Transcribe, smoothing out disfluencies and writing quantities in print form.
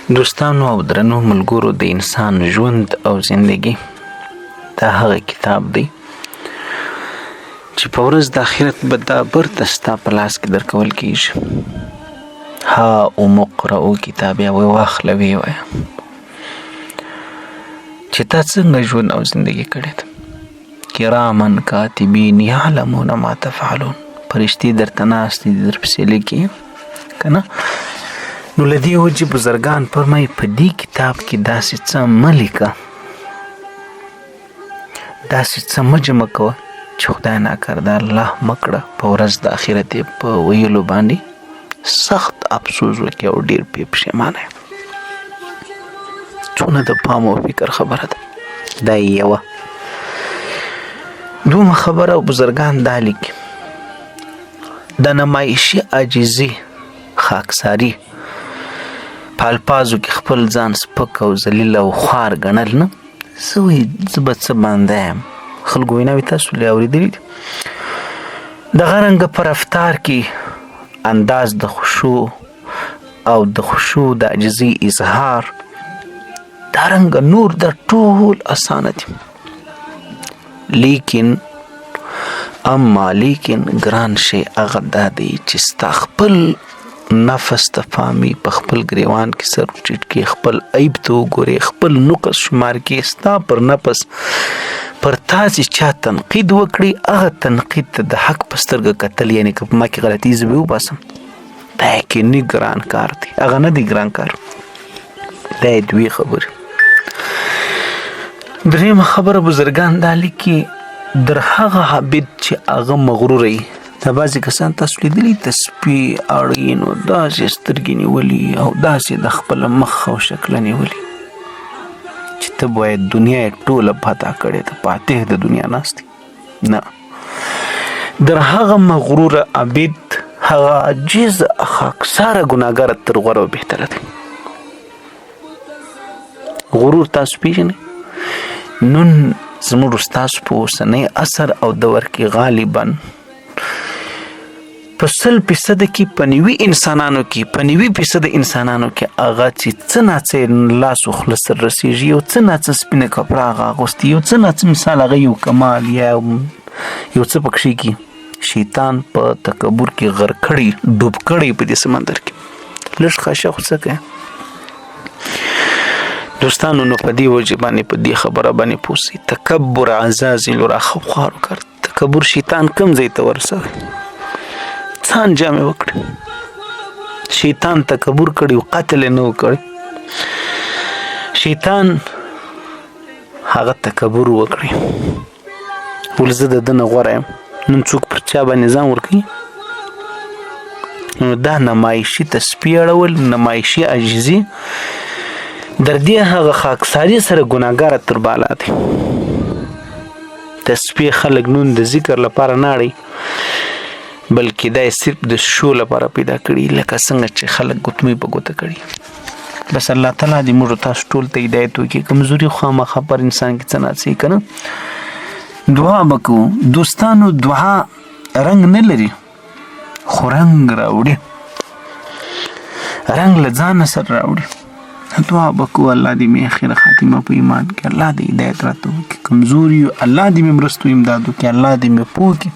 دوستانو او درنو ملګرو، د انسان ژوند او زندگی دا هغه کتاب دی چې په ورځ د آخرت به دا برته ستا په لاس کې درکول کیږي. ها او مقرؤ کتابیا واخله وی وایه چې تا څنګه ژوند او زندگی کړې ده. کرامن کاتبین یعلمون ما تفعلون، فرشتي درته ناستې دي درپسې لیکي کنه. نو له دې وجې بزرګان فرمایي په دې کتاب کې داسې څه مه لیکه، داسې څه مه جمع کوه چې خدای ناکرده الله مه کړه په ورځ د آخرت یې په ویلو باندې سخت افسوس وکړي او ډېر پې پښیمانه یې. څونه د پام او فکر خبره ده. دا یې یوه دومره خبره بزرګان دا لیکي د نمایشي عاجزي خاکساري په الفاظو کې خپل ځان سپک او ذلیل او خوار ګڼل نه. زه وایي زه به څه بنده یم. خلکو ویناوې تاسو لې اورېدلي دي. دغه رنګه په رفتار کې انداز د خشوع او د خشوع د عاجزي اظهار دا رنګه نور د ټول اسانه دي. لیکن ګران شی هغه دا دی چې ستا خپل نفس ته پامي په خپل ګریوان کې سر وټیټ کې خپل عیب ته وګورې، خپل نقص شمار کې ستا پر نفس پر تا چې چا تنقید وکړي هغه تنقید ته د حق په سترګه کتل، یعنې که په ما کې غلطي زه به وباسم. دا یقیني ګران کار دی، هغه نه دی ګران کار. دا یې دوې خبرې. درېیمه خبره بزرګان دا لیکي در هغه عابد چې هغه مغرور وي. دا بعضې کسان تاسو لیدلي تسبیح اړین او داسې سترګې نیولي او داسې د خپله مخ او شکله نیولي چې ته باید دنیا یې ټوله فتح کړې ده، فاتح د دنیا ناست دی. نه، در هغه مغرور عابد هغه عاجز خاکساره ګناهګاره تر غوره او بهتره دی. غرور تاسو پیژنئ. نن زموږ ستاسو په اوسنی عصر او دور کې غالبا په 100% کې په 90% انسانانو کې هغه چې څه ناڅه لاس و خوله سر رسېږي، یو څه ناڅه سپینه کپړه هغه اغوستي، یو څه ناڅه مثال هغه یو کمال یا یو څه پکښې کې شیطان په تکبر کې غر کړي ډوب کړي په دې سمندر کې. لږ خاشه خو څه کوي دوستانو. نو په دې وجه باندې په دې خبره باندې پوسي تکبر عزازل را خوارو کړ. تکبر شیطان کم ځای ته ورسوي. ځان جامې وکړي. شیطان تکبر کړي او قتل نه وکړي. شیطان هغه تکبر وکړي ول زه د ده نه غوره یم. نن څوک پر چا باندې ځان ورکوي نو دا نمایشي تسبیح اړول، نمایشي عاجزي در دې هغه خاکساري سره ګناهګاره تر بالا دی. تسبیح خلک نون د ذکر لپاره نه اړوي بلکې دا یې صرف د شو لپاره پیدا کړي، لکه څنګه چې خلک ګوتمۍ په ګوته کړي. بس الله تعالی دې موږ تاسو ټول ته هدایت وکړي. کمزوري خامخا پر انسان کې څه ناڅه که نه. دعا به کوو دوستانو. دعا رنګ نه لري خو رنګ راوړي، رنګ له ځانه سره راوړي. دعا به کوو الله دې مې اخره خاتمه په ایمان کې، الله دې هدایت راته وکړي. کمزوري الله دې مې مرسته امداد وکړي، الله دې مې پوه کړي.